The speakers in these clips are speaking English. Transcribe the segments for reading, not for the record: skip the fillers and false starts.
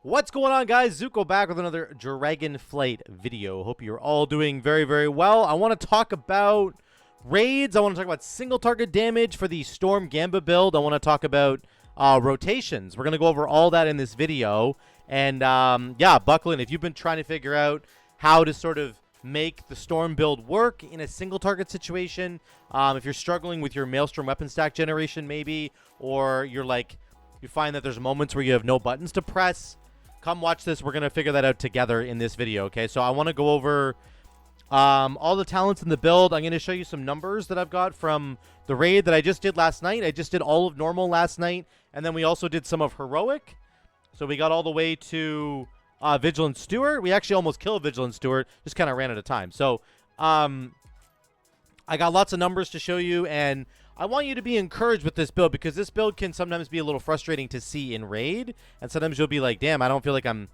What's going on, guys? Zuko back with another Dragon Flight video. Hope you're all doing very, very well. I want to talk about raids. I want to talk about single target damage for the Storm Gamba build. I want to talk about rotations. We're going to go over all that in this video. And yeah, buckle in. If you've been trying to figure out how to sort of make the Storm build work in a single target situation, if you're struggling with your Maelstrom weapon stack generation maybe, or you find that there's moments where you have no buttons to press, come watch this. We're going to figure that out together in this video, okay? So I want to go over all the talents in the build. I'm going to show you some numbers that I've got from the raid that I just did last night. I just did all of normal last night, and then we also did some of heroic. So we got all the way to Vigilant Steward. We actually almost killed Vigilant Steward, just kind of ran out of time. So I got lots of numbers to show you, and I want you to be encouraged with this build because this build can sometimes be a little frustrating to see in raid, and sometimes you'll be like, damn, I feel like I'm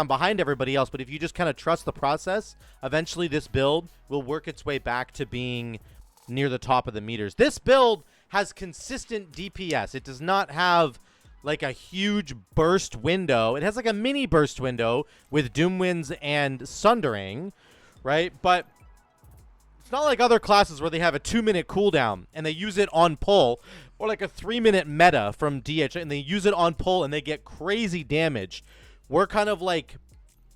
behind everybody else. But if you just kind of trust the process, eventually this build will work its way back to being near the top of the meters. This build has consistent DPS. It does not have like a huge burst window. It has like a mini burst window with Doom Winds and Sundering, right? But it's not like other classes where they have a 2-minute cooldown and they use it on pull, or like a 3-minute meta from DH and they use it on pull and they get crazy damage. We're kind of like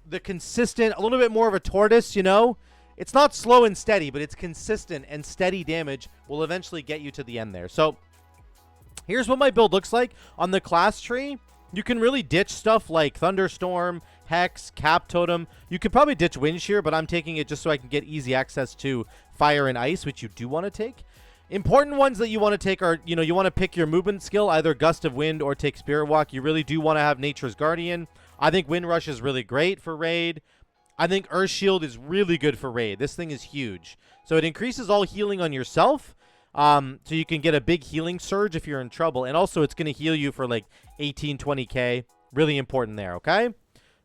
the consistent, a little bit more of a tortoise, you know? It's not slow and steady, but it's consistent, and steady damage will eventually get you to the end there. So here's what my build looks like. On the class tree, you can really ditch stuff like Thunderstorm, Hex, Cap Totem. You could probably ditch Wind Shear, but I'm taking it just so I can get easy access to Fire and Ice, which you do want to take. Important ones that you want to take are, you want to pick your movement skill, either Gust of Wind or take Spirit Walk. You really do want to have Nature's Guardian. I think Wind Rush is really great for raid. I think Earth Shield is really good for raid. This thing is huge. So it increases all healing on yourself. So you can get a big healing surge if you're in trouble. And also it's going to heal you for like 18, 20k. Really important there, okay?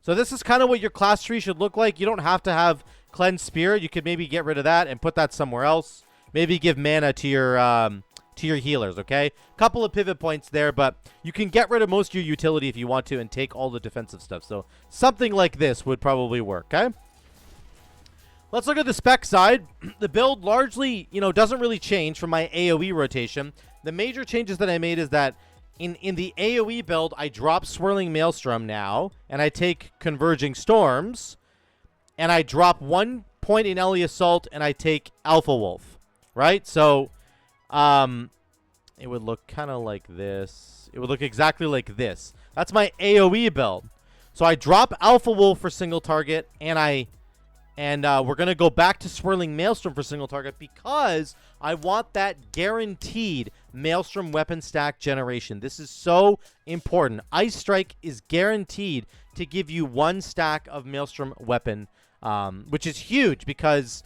So this is kind of what your class tree should look like. You don't have to have Cleanse Spirit. You could maybe get rid of that and put that somewhere else. Maybe give mana to your healers, okay? Couple of pivot points there, but you can get rid of most of your utility if you want to and take all the defensive stuff. So something like this would probably work, okay? Let's look at the spec side. The build largely, doesn't really change from my AoE rotation. The major changes that I made is that in the AoE build, I drop Swirling Maelstrom now, and I take Converging Storms, and I drop 1 point in Ellie Assault, and I take Alpha Wolf, right? So it would look kind of like this. It would look exactly like this. That's my AoE build. So I drop Alpha Wolf for single target, and we're going to go back to Swirling Maelstrom for single target because I want that guaranteed Maelstrom weapon stack generation. This is so important. Ice Strike is guaranteed to give you 1 stack of Maelstrom weapon, which is huge because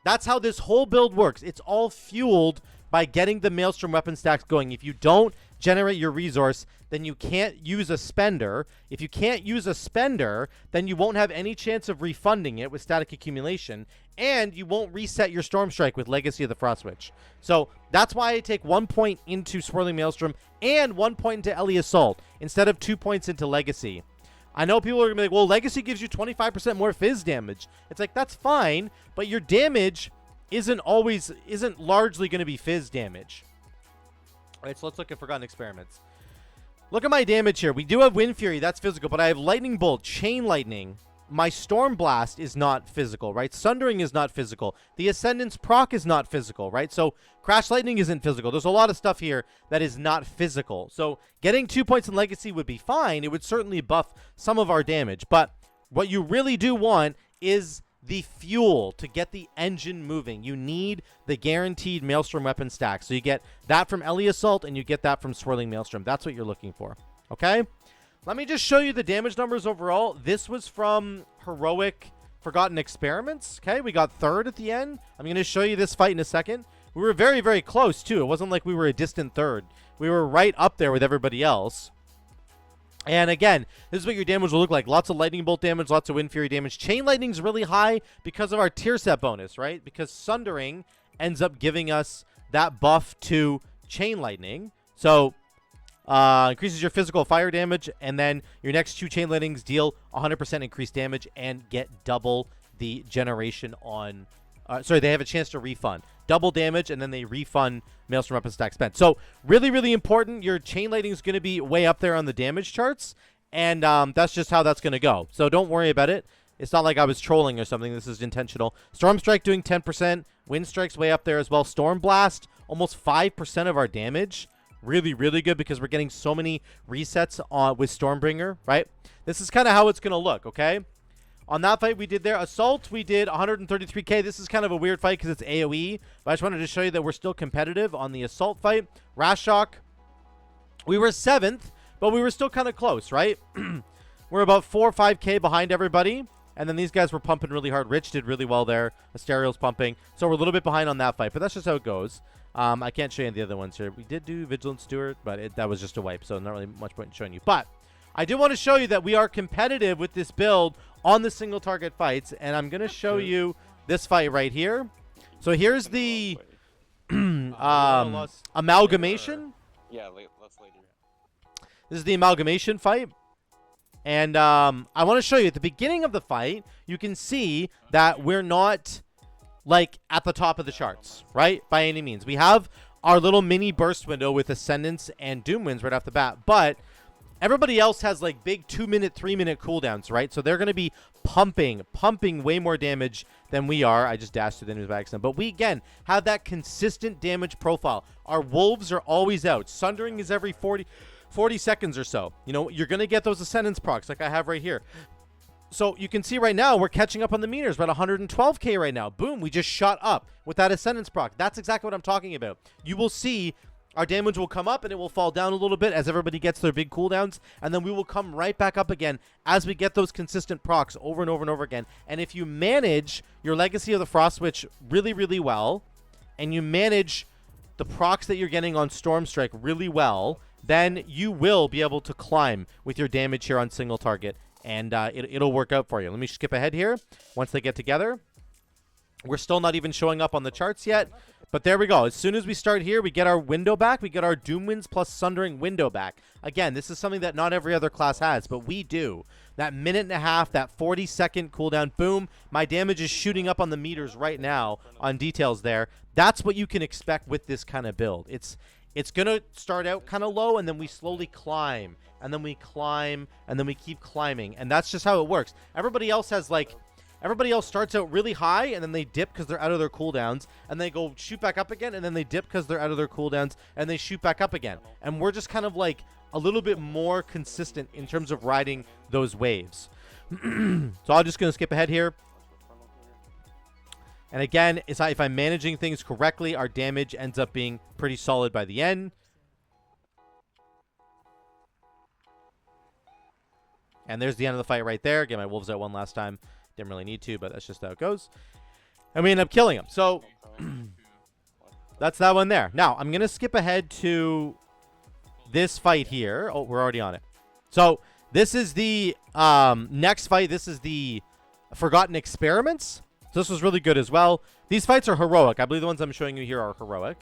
that's how this whole build works. It's all fueled by getting the Maelstrom weapon stacks going. If you don't generate your resource, then you can't use a spender. If you can't use a spender, then you won't have any chance of refunding it with static accumulation, and you won't reset your Storm Strike with Legacy of the Frost Witch. So that's why I take 1 point into Swirling Maelstrom and 1 point into Ellie Assault instead of 2 points into Legacy. I know people are going to be like, well, Legacy gives you 25% more Fizz damage. It's like, that's fine, but your damage isn't largely going to be Fizz damage. All right, so let's look at Forgotten Experiments. Look at my damage here. We do have Wind Fury. That's physical, but I have Lightning Bolt, Chain Lightning. My Storm Blast is not physical, right? Sundering is not physical. The Ascendance proc is not physical, right? So Crash Lightning isn't physical. There's a lot of stuff here that is not physical. So getting 2 points in Legacy would be fine. It would certainly buff some of our damage. But what you really do want is the fuel to get the engine moving. You need the guaranteed Maelstrom weapon stack. So you get that from Ellie Assault and you get that from Swirling Maelstrom. That's what you're looking for. Okay? Let me just show you the damage numbers overall. This was from Heroic Forgotten Experiments. Okay? We got 3rd at the end. I'm going to show you this fight in a second. We were very, very close, too. It wasn't like we were a distant 3rd. We were right up there with everybody else. And again, this is what your damage will look like. Lots of Lightning Bolt damage, lots of Wind Fury damage. Chain Lightning's really high because of our tier set bonus, right? Because Sundering ends up giving us that buff to Chain Lightning. So increases your physical fire damage, and then your next 2 chain lightnings deal 100% increased damage and get double the generation on. Sorry, they have a chance to refund. Double damage, and then they refund Maelstrom Weapon stack spent. So really, really important. Your chain lightning is going to be way up there on the damage charts, and that's just how that's going to go. So don't worry about it. It's not like I was trolling or something. This is intentional. Storm Strike doing 10%. Wind Strike's way up there as well. Storm Blast, almost 5% of our damage. Really, really good because we're getting so many resets with Stormbringer, right? This is kind of how it's going to look, okay? On that fight we did there, Assault, we did 133k. This is kind of a weird fight because it's AoE, but I just wanted to show you that we're still competitive on the Assault fight. Rashock, we were 7th, but we were still kind of close, right? We're about 4 or 5k behind everybody, and then these guys were pumping really hard. Rich did really well there. Asterial's pumping, so we're a little bit behind on that fight, but that's just how it goes. I can't show you the other ones here. We did do Vigilant Steward, but that was just a wipe, so not really much point in showing you. But I do want to show you that we are competitive with this build on the single target fights, and I'm going to show you this fight right here. So here's the amalgamation. Yeah, let's later. This is the amalgamation fight. And I want to show you at the beginning of the fight, you can see that we're not like at the top of the charts, right? By any means. We have our little mini burst window with Ascendance and Doom Winds right off the bat, but everybody else has like big 2-minute, 3-minute cooldowns, right? So they're going to be pumping way more damage than we are. I just dashed through the enemies by accident. But we, again, have that consistent damage profile. Our wolves are always out. Sundering is every 40 seconds or so. You know, you're going to get those Ascendance procs like I have right here. So you can see right now we're catching up on the meters. We're at 112k right now. Boom, we just shot up with that Ascendance proc. That's exactly what I'm talking about. You will see our damage will come up and it will fall down a little bit as everybody gets their big cooldowns, and then we will come right back up again as we get those consistent procs over and over and over again. And if you manage your Legacy of the Frost Witch really, really well, and you manage the procs that you're getting on Storm Strike really well, then you will be able to climb with your damage here on single target, and it'll work out for you. Let me skip ahead here. Once they get together, we're still not even showing up on the charts yet, but there we go. As soon as we start here, we get our window back. We get our Doom Winds plus Sundering window back. Again, this is something that not every other class has, but we do. That minute and a half, that 40-second cooldown, boom. My damage is shooting up on the meters right now on details there. That's what you can expect with this kind of build. It's going to start out kind of low, and then we slowly climb, and then we climb, and then we keep climbing, and that's just how it works. Everybody else has, like, everybody else starts out really high, and then they dip because they're out of their cooldowns, and they go shoot back up again, and then they dip because they're out of their cooldowns, and they shoot back up again. And we're just kind of, like, a little bit more consistent in terms of riding those waves. So I'm just going to skip ahead here. And again, if I'm managing things correctly, our damage ends up being pretty solid by the end. And there's the end of the fight right there. Get my wolves out one last time. Didn't really need to, but that's just how it goes. And we end up killing him. So that's that one there. Now, I'm going to skip ahead to this fight here. Oh, we're already on it. So this is the next fight. This is the Forgotten Experiments. So this was really good as well. These fights are heroic. I believe the ones I'm showing you here are heroic.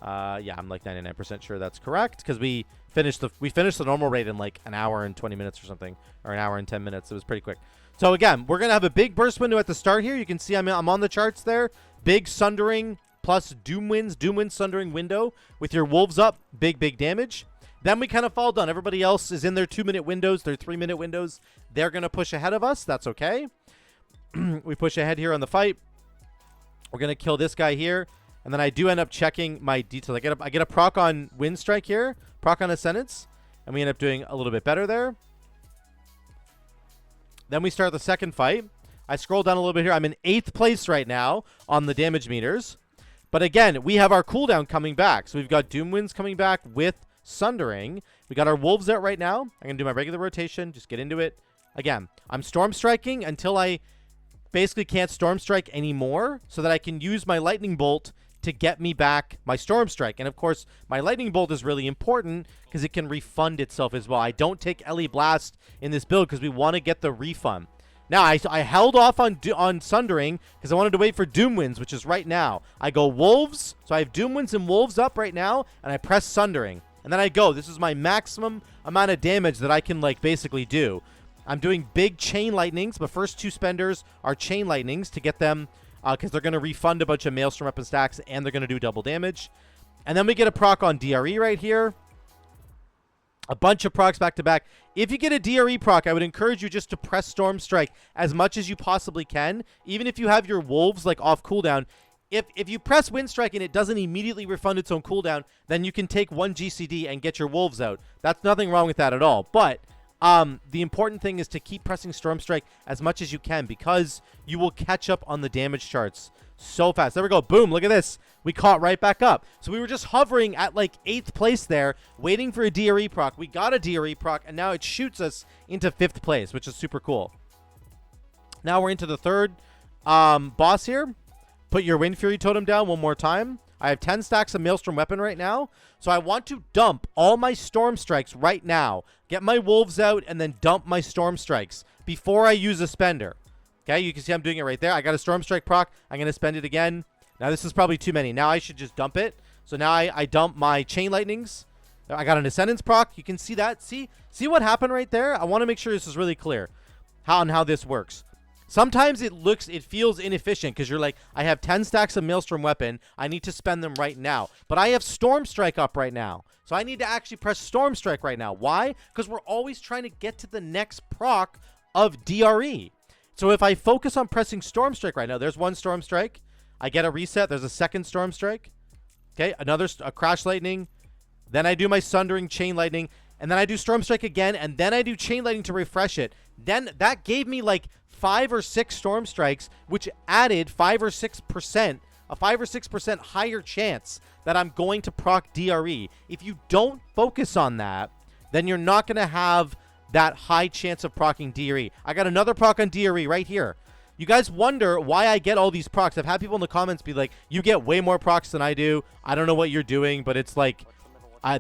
Yeah, I'm like 99% sure that's correct because we finished the normal raid in like an hour and 20 minutes or something, or an hour and 10 minutes. It was pretty quick. So again, we're gonna have a big burst window at the start here. You can see I'm on the charts there. Big Sundering plus Doom Winds Sundering window with your wolves up. Big damage. Then we kind of fall down. Everybody else is in their 2-minute windows, their 3-minute windows. They're gonna push ahead of us. That's okay. We push ahead here on the fight. We're gonna kill this guy here. And then I do end up checking my details. I get a proc on Wind Strike here, proc on Ascendance, and we end up doing a little bit better there. Then we start the second fight. I scroll down a little bit here. I'm in 8th place right now on the damage meters. But again, we have our cooldown coming back. So we've got Doom Winds coming back with Sundering. We got our Wolves out right now. I'm going to do my regular rotation. Just get into it. Again, I'm Storm Striking until I basically can't Storm Strike anymore so that I can use my Lightning Bolt to get me back my Storm Strike. And of course, my Lightning Bolt is really important because it can refund itself as well. I don't take Ellie Blast in this build because we want to get the refund. Now, I held off on Sundering because I wanted to wait for Doom Winds, which is right now. I go Wolves, so I have Doom Winds and Wolves up right now, and I press Sundering. and then I go. This is my maximum amount of damage that I can, like, basically do. I'm doing big chain lightnings. My first 2 spenders are chain lightnings to get them, because they're going to refund a bunch of Maelstrom weapon stacks, and they're going to do double damage. And then we get a proc on DRE right here. A bunch of procs back to back. If you get a DRE proc, I would encourage you just to press Storm Strike as much as you possibly can. Even if you have your wolves, like, off cooldown. If you press Wind Strike and it doesn't immediately refund its own cooldown, then you can take 1 GCD and get your wolves out. That's nothing wrong with that at all. But the important thing is to keep pressing Storm Strike as much as you can, because you will catch up on the damage charts so fast. There we go. Boom. Look at this. We caught right back up. So we were just hovering at like 8th place there, waiting for a DRE proc. We got a DRE proc, and now it shoots us into 5th place, which is super cool. Now we're into the 3rd boss here. Put your Wind Fury totem down one more time. I have 10 stacks of Maelstrom weapon right now. So I want to dump all my Storm Strikes right now. Get my wolves out and then dump my Storm Strikes before I use a spender. Okay, you can see I'm doing it right there. I got a Storm Strike proc. I'm going to spend it again. Now this is probably too many. Now I should just dump it. So now I dump my Chain Lightnings. I got an Ascendance proc. You can see that. See what happened right there? I want to make sure this is really clear how this works. Sometimes it feels inefficient because you're like, I have 10 stacks of Maelstrom weapon. I need to spend them right now. But I have Storm Strike up right now. So I need to actually press Storm Strike right now. Why? Because we're always trying to get to the next proc of DRE. So if I focus on pressing Storm Strike right now, there's 1 Storm Strike. I get a reset. There's a 2nd Storm Strike. Okay, a Crash Lightning. Then I do my Sundering Chain Lightning. And then I do Storm Strike again. And then I do Chain Lightning to refresh it. Then that gave me like 5 or 6 Storm Strikes, which added 5 or 6%, a 5 or 6% higher chance that I'm going to proc DRE. If you don't focus on that, then you're not going to have that high chance of proccing DRE. I got another proc on DRE right here. You guys wonder why I get all these procs. I've had people in the comments be like, you get way more procs than I do. I don't know what you're doing, but it's like,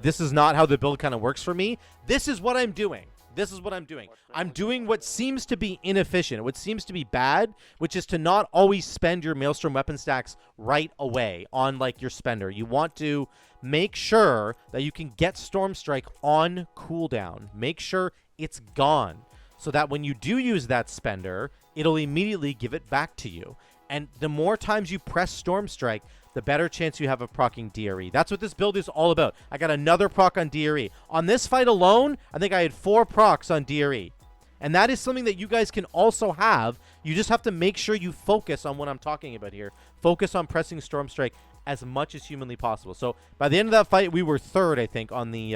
this is not how the build kind of works for me. This is what I'm doing. This is what I'm doing. I'm doing what seems to be inefficient, what seems to be bad, which is to not always spend your Maelstrom weapon stacks right away on like your spender. You want to make sure that you can get Storm Strike on cooldown. Make sure it's gone so that when you do use that spender, it'll immediately give it back to you. And the more times you press Storm Strike, the better chance you have of proccing DRE. That's what this build is all about. I got another proc on DRE. On this fight alone, I think I had 4 procs on DRE. And that is something that you guys can also have. You just have to make sure you focus on what I'm talking about here. Focus on pressing Storm Strike as much as humanly possible. So by the end of that fight, we were 3rd, I think, on the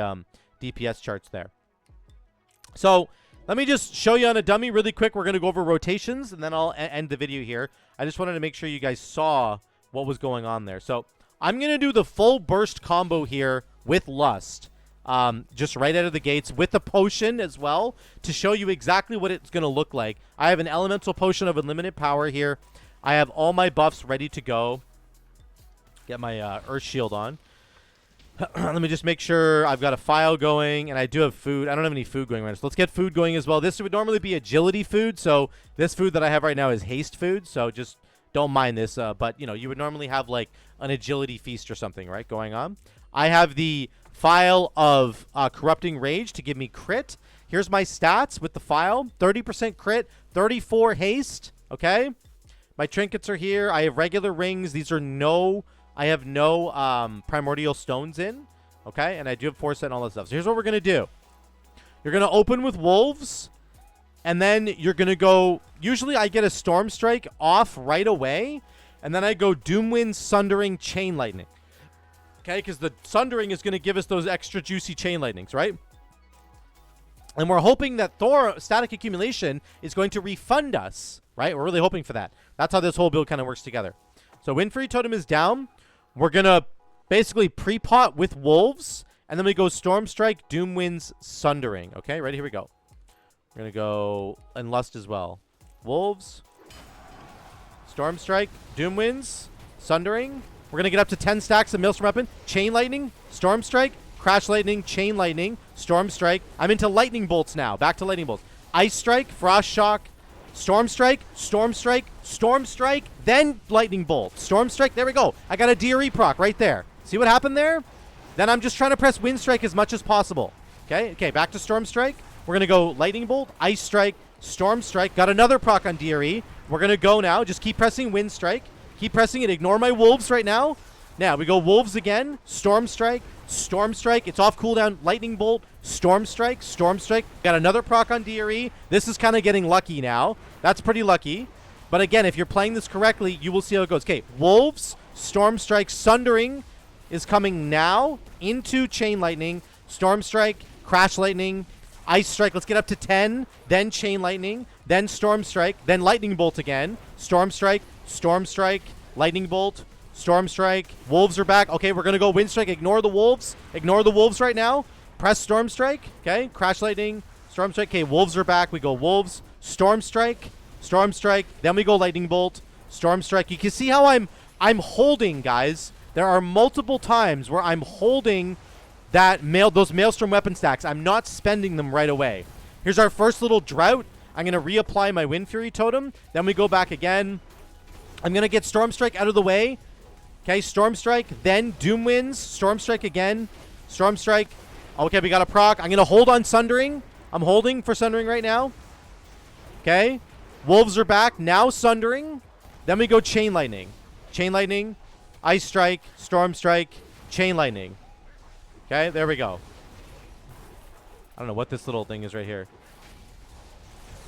DPS charts there. So let me just show you on a dummy really quick. We're going to go over rotations, and then I'll end the video here. I just wanted to make sure you guys saw what was going on there. So I'm going to do the full burst combo here with Lust. Just right out of the gates with the potion as well to show you exactly what it's going to look like. I have an elemental potion of unlimited power here. I have all my buffs ready to go. Get my Earth Shield on. Let me just make sure I've got a file going, and I do have food. I don't have any food going right now, so let's get food going as well. This would normally be agility food, so this food that I have right now is haste food, so just don't mind this. But, you know, you would normally have, like, an agility feast or something, right, going on. I have the file of Corrupting Rage to give me crit. Here's my stats with the file. 30% crit, 34 haste, okay? My trinkets are here. I have regular rings. These are no... I have no primordial stones in, okay? And I do have foresight and all that stuff. So here's what we're going to do. You're going to open with wolves, and then you're going to go... Usually I get a Storm Strike off right away, and then I go Doomwind, Sundering, Chain Lightning. Okay, because the Sundering is going to give us those extra juicy Chain Lightnings, right? And we're hoping that Thor Static Accumulation is going to refund us, right? We're really hoping for that. That's how this whole build kind of works together. So Wind Fury Totem is down. We're going to basically pre-pot with Wolves. And then we go Storm Strike, Doomwind's Sundering. Okay, ready? Here we go. We're going to go and Lust as well. Wolves. Storm Strike, Doomwinds, Sundering. We're going to get up to 10 stacks of Maelstrom Weapon. Chain Lightning, Storm Strike, Crash Lightning, Chain Lightning, Storm Strike. I'm into Lightning Bolts now. Back to Lightning Bolts. Ice Strike, Frost Shock, Storm Strike, Storm Strike, Storm Strike, then Lightning Bolt. Storm Strike, there we go. I got a DRE proc right there. See what happened there? Then I'm just trying to press Wind Strike as much as possible. Okay, back to Storm Strike. We're going to go Lightning Bolt, Ice Strike, Storm Strike. Got another proc on DRE. We're going to go now. Just keep pressing Wind Strike. Keep pressing it. Ignore my Wolves right now. Now, we go Wolves again. Storm Strike, Storm Strike. It's off cooldown. Lightning Bolt, Storm Strike, Storm Strike. Got another proc on DRE. This is kind of getting lucky now. That's pretty lucky. But again, if you're playing this correctly, you will see how it goes. Okay, Wolves, Storm Strike, Sundering is coming now into Chain Lightning. Storm Strike, Crash Lightning, Ice Strike. Let's get up to 10. Then Chain Lightning. Then Storm Strike. Then Lightning Bolt again. Storm Strike, Storm Strike, Lightning Bolt, Storm Strike. Wolves are back. Okay, we're going to go Wind Strike. Ignore the Wolves. Ignore the Wolves right now. Press Storm Strike. Okay, Crash Lightning, Storm Strike. Okay, Wolves are back. We go Wolves, Storm Strike, Storm Strike. Then we go Lightning Bolt, Storm Strike. You can see how I'm holding, guys. There are multiple times where I'm holding those Maelstrom weapon stacks. I'm not spending them right away. Here's our first little drought. I'm going to reapply my Wind Fury Totem. Then we go back again. I'm going to get Storm Strike out of the way. Okay, Storm Strike. Then Doom Winds. Storm Strike again. Storm Strike. Okay, we got a proc. I'm going to hold on Sundering. I'm holding for Sundering right now. Okay. Wolves are back. Now Sundering. Then we go Chain Lightning. Chain Lightning. Ice Strike. Storm Strike. Chain Lightning. Okay, there we go. I don't know what this little thing is right here.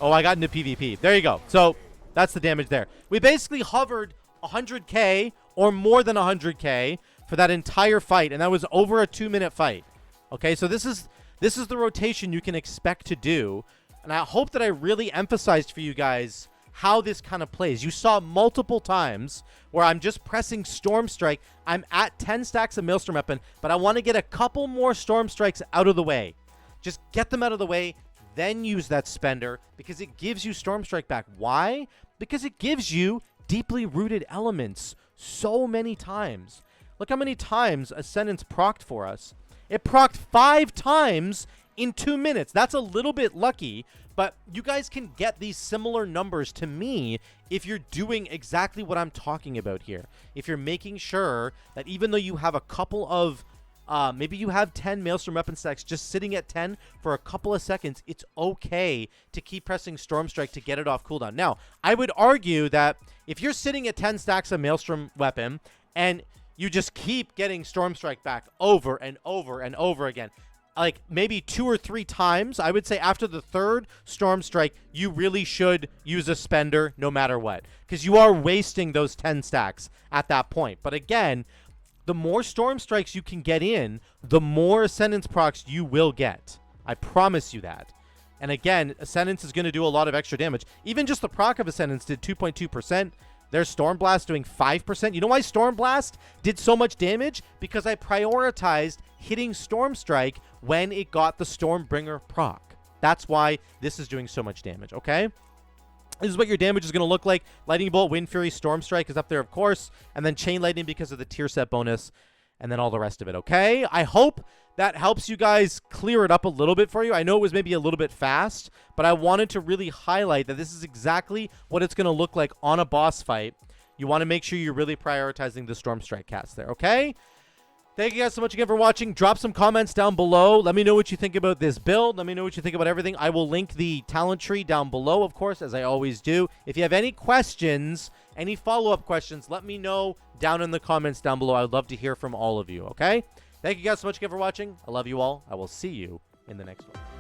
Oh, I got into PvP. There you go. So that's the damage there. We basically hovered 100k or more than 100k for that entire fight, and that was over a 2-minute fight. Okay, so this is the rotation you can expect to do, and I hope that I really emphasized for you guys how this kind of plays. You saw multiple times where I'm just pressing Storm Strike. I'm at 10 stacks of Maelstrom Weapon, but I want to get a couple more Storm Strikes out of the way. Just get them out of the way, then use that spender, because it gives you Storm Strike back. Why? Because it gives you deeply rooted elements so many times. Look how many times Ascendance procced for us. It procced 5 times in 2 minutes. That's a little bit lucky, but you guys can get these similar numbers to me if you're doing exactly what I'm talking about here. If you're making sure that even though you have a couple of maybe you have 10 Maelstrom weapon stacks just sitting at 10 for a couple of seconds, it's okay to keep pressing Storm Strike to get it off cooldown. Now, I would argue that if you're sitting at 10 stacks of Maelstrom weapon and you just keep getting Storm Strike back over and over and over again, like maybe 2 or 3 times, I would say after the 3rd Storm Strike, you really should use a spender no matter what, because you are wasting those 10 stacks at that point. But again, the more Storm Strikes you can get in, the more Ascendance procs you will get. I promise you that. And again, Ascendance is going to do a lot of extra damage. Even just the proc of Ascendance did 2.2%. There's Storm Blast doing 5%. You know why Storm Blast did so much damage? Because I prioritized hitting Storm Strike when it got the Stormbringer proc. That's why this is doing so much damage, okay? This is what your damage is going to look like. Lightning Bolt, Wind Fury, Storm Strike is up there, of course. And then Chain Lightning because of the tier set bonus. And then all the rest of it, okay? I hope that helps you guys clear it up a little bit for you. I know it was maybe a little bit fast, but I wanted to really highlight that this is exactly what it's going to look like on a boss fight. You want to make sure you're really prioritizing the Storm Strike cast there, okay? Thank you guys so much again for watching. Drop some comments down below. Let me know what you think about this build. Let me know what you think about everything. I will link the talent tree down below, of course, as I always do. If you have any questions, any follow-up questions, let me know down in the comments down below. I would love to hear from all of you, okay? Thank you guys so much again for watching. I love you all. I will see you in the next one.